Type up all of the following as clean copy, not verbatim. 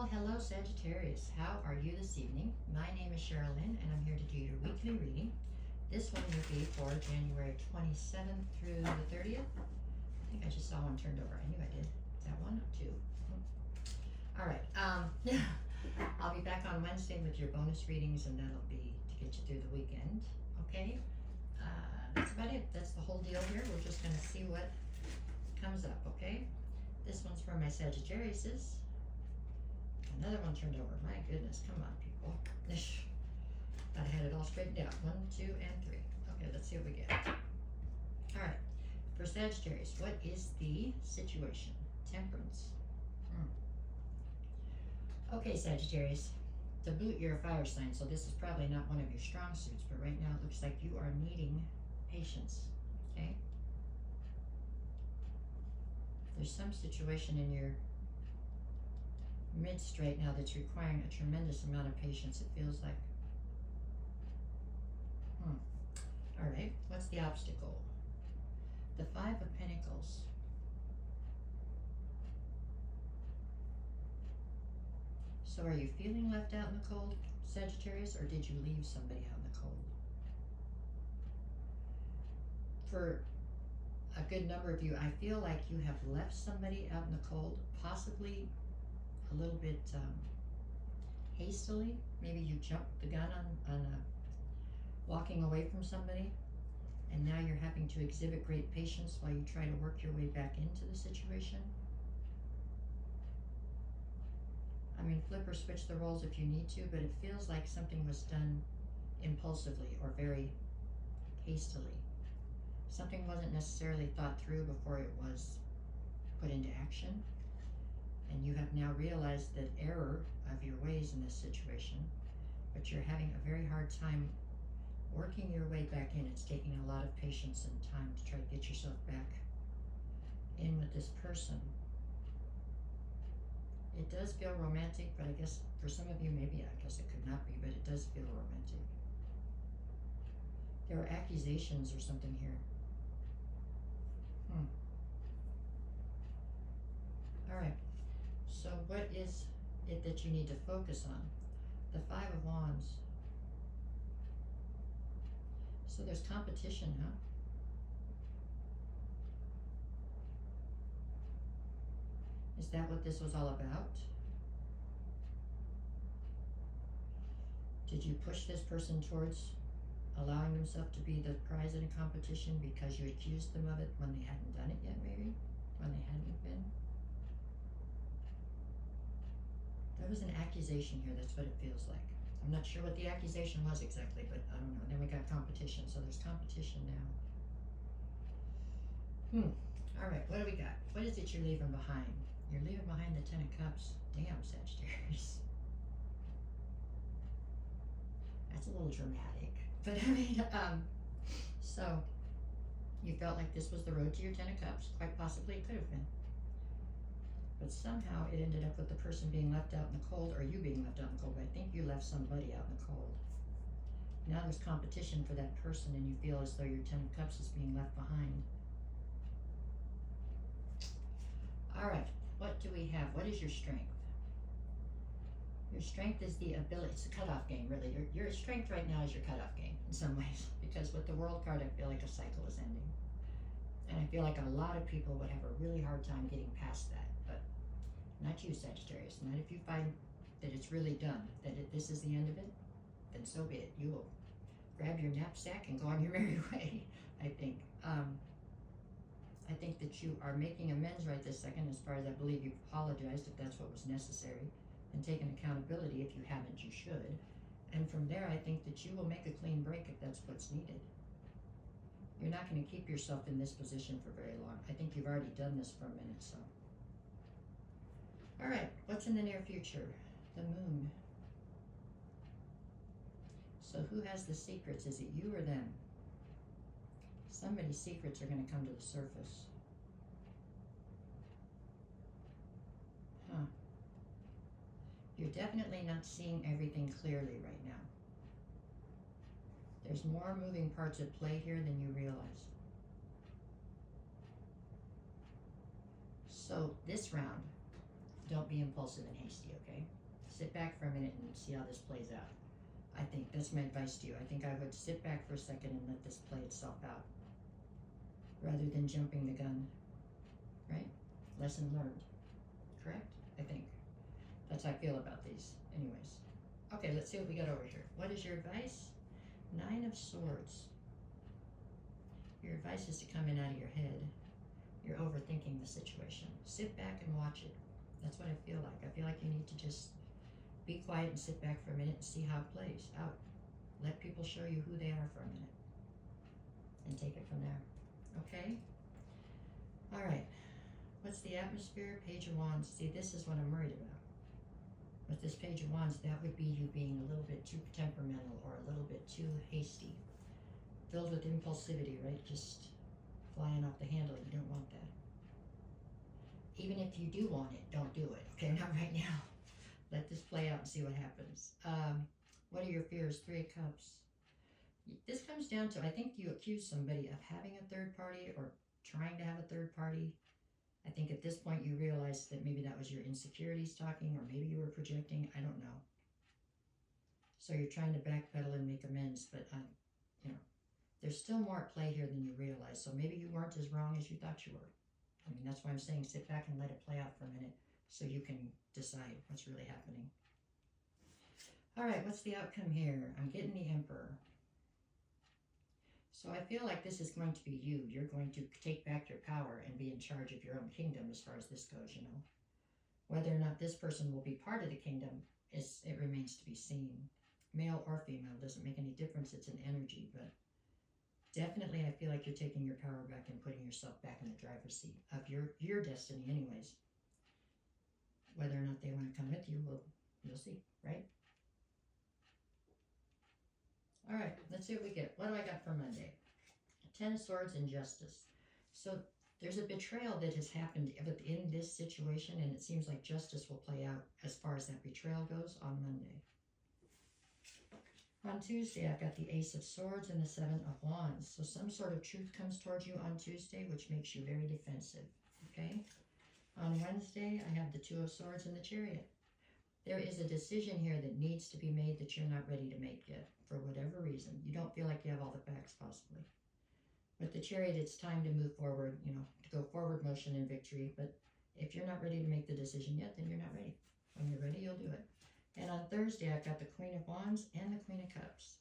Well, hello Sagittarius. How are you this evening? My name is Sherilyn and I'm here to do your weekly reading. This one will be for January 27th through the 30th. I think I just saw one turned over. I knew I did. Is that one? Two. All right. I'll be back on Wednesday with your bonus readings, and that'll be to get you through the weekend. Okay? That's about it. That's the whole deal here. We're just going to see what comes up, okay? This one's for my Sagittariuses. Another one turned over. My goodness, come on, people. Thought I had it all straightened out. 1, 2, and 3. Okay, let's see what we get. All right, for Sagittarius, what is the situation? Temperance. Okay, Sagittarius. To boot, you're a fire sign, so this is probably not one of your strong suits, but right now it looks like you are needing patience, okay? There's some situation in your midst right now that's requiring a tremendous amount of patience, it feels like. All right, what's the obstacle? The 5 of Pentacles. So are you feeling left out in the cold, Sagittarius, or did you leave somebody out in the cold? For a good number of you, I feel like you have left somebody out in the cold, possibly a little bit hastily. Maybe you jumped the gun on walking away from somebody, and now you're having to exhibit great patience while you try to work your way back into the situation. I mean, flip or switch the roles if you need to, but it feels like something was done impulsively or very hastily. Something wasn't necessarily thought through before it was put into action. And you have now realized that error of your ways in this situation, but you're having a very hard time working your way back in. It's taking a lot of patience and time to try to get yourself back in with this person. It does feel romantic, but I guess for some of you, maybe I guess it could not be, but it does feel romantic. There are accusations or something here. All right. So what is it that you need to focus on? The 5 of Wands. So there's competition, huh? Is that what this was all about? Did you push this person towards allowing themselves to be the prize in a competition because you accused them of it when they hadn't done it yet, maybe? When they hadn't been? There was an accusation here, that's what it feels like. I'm not sure what the accusation was exactly, but I don't know. Then we got competition, so there's competition now. All right, what do we got? What is it you're leaving behind? You're leaving behind the 10 of Cups. Damn, Sagittarius. That's a little dramatic. But I mean, so you felt like this was the road to your 10 of Cups. Quite possibly it could have been. But somehow it ended up with the person being left out in the cold, or you being left out in the cold. But I think you left somebody out in the cold. Now there's competition for that person, and you feel as though your 10 of Cups is being left behind. All right, what do we have? What is your strength? Your strength is the ability. It's a cutoff game, really. Your strength right now is your cutoff game in some ways, because with the World card, I feel like a cycle is ending. And I feel like a lot of people would have a really hard time getting past that. But not you, Sagittarius. Not if you find that it's really done, that this is the end of it, then so be it. You will grab your knapsack and go on your merry way, I think. I think that you are making amends right this second, as far as I believe you've apologized if that's what was necessary, and taken accountability. If you haven't, you should. And from there, I think that you will make a clean break if that's what's needed. You're not going to keep yourself in this position for very long. I think you've already done this for a minute, so. All right, what's in the near future? The Moon. So who has the secrets? Is it you or them? Somebody's secrets are going to come to the surface. You're definitely not seeing everything clearly right now. There's more moving parts at play here than you realize. So this round, Don't be impulsive and hasty, okay? Sit back for a minute and see how this plays out. I think that's my advice to you. I think I would sit back for a second and let this play itself out rather than jumping the gun, right? Lesson learned, correct? I think. That's how I feel about these. Anyways. Okay, let's see what we got over here. What is your advice? 9 of Swords. Your advice is to come in out of your head. You're overthinking the situation. Sit back and watch it. That's what I feel like. I feel like you need to just be quiet and sit back for a minute and see how it plays out. Let people show you who they are for a minute. And take it from there. Okay? Alright. What's the atmosphere? Page of Wands. See, this is what I'm worried about. With this Page of Wands, that would be you being a little bit too temperamental or a little bit too hasty. Filled with impulsivity, right? Just flying off the handle. You don't want that. Even if you do want it, don't do it. Okay, not right now. Let this play out and see what happens. What are your fears? 3 of Cups. This comes down to, I think you accuse somebody of having a third party or trying to have a third party. I think at this point you realize that maybe that was your insecurities talking, or maybe you were projecting. I don't know. So you're trying to backpedal and make amends, but you know, there's still more at play here than you realize. So maybe you weren't as wrong as you thought you were. I mean, that's why I'm saying sit back and let it play out for a minute so you can decide what's really happening. All right, what's the outcome here? I'm getting the Emperor. So I feel like this is going to be you. You're going to take back your power and be in charge of your own kingdom as far as this goes, you know. Whether or not this person will be part of the kingdom, it remains to be seen. Male or female, doesn't make any difference. It's an energy, but definitely I feel like you're taking your power back and putting yourself back in the driver's seat of your destiny anyways. Whether or not they want to come with you, you'll see, right? All right, let's see what we get. What do I got for Monday? 10 of Swords and Justice. So there's a betrayal that has happened within this situation, and it seems like justice will play out as far as that betrayal goes on Monday. On Tuesday, I've got the Ace of Swords and the 7 of Wands. So some sort of truth comes towards you on Tuesday, which makes you very defensive, okay? On Wednesday, I have the 2 of Swords and the Chariot. There is a decision here that needs to be made that you're not ready to make yet, for whatever reason. You don't feel like you have all the facts, possibly. With the Chariot, it's time to move forward, you know, to go forward motion in victory. But if you're not ready to make the decision yet, then you're not ready. When you're ready, you'll do it. And on Thursday, I've got the Queen of Wands and the Queen of Cups.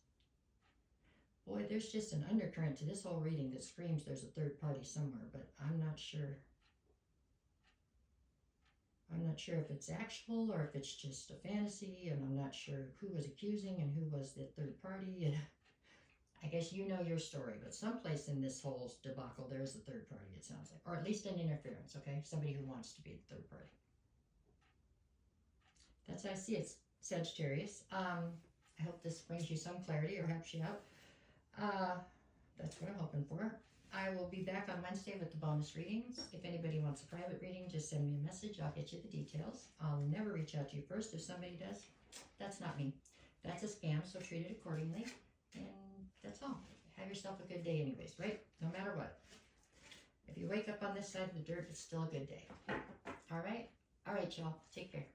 Boy, there's just an undercurrent to this whole reading that screams there's a third party somewhere, but I'm not sure. I'm not sure if it's actual or if it's just a fantasy, and I'm not sure who was accusing and who was the third party. And I guess you know your story, but someplace in this whole debacle there is a third party, it sounds like. Or at least an interference, okay? Somebody who wants to be the third party. That's how I see it, Sagittarius. I hope this brings you some clarity or helps you out. That's what I'm hoping for. I will be back on Wednesday with the bonus readings. If anybody wants a private reading, just send me a message. I'll get you the details. I'll never reach out to you first. If somebody does, that's not me. That's a scam, so treat it accordingly. And that's all. Have yourself a good day anyways, right? No matter what. If you wake up on this side of the dirt, it's still a good day. All right? All right, y'all. Take care.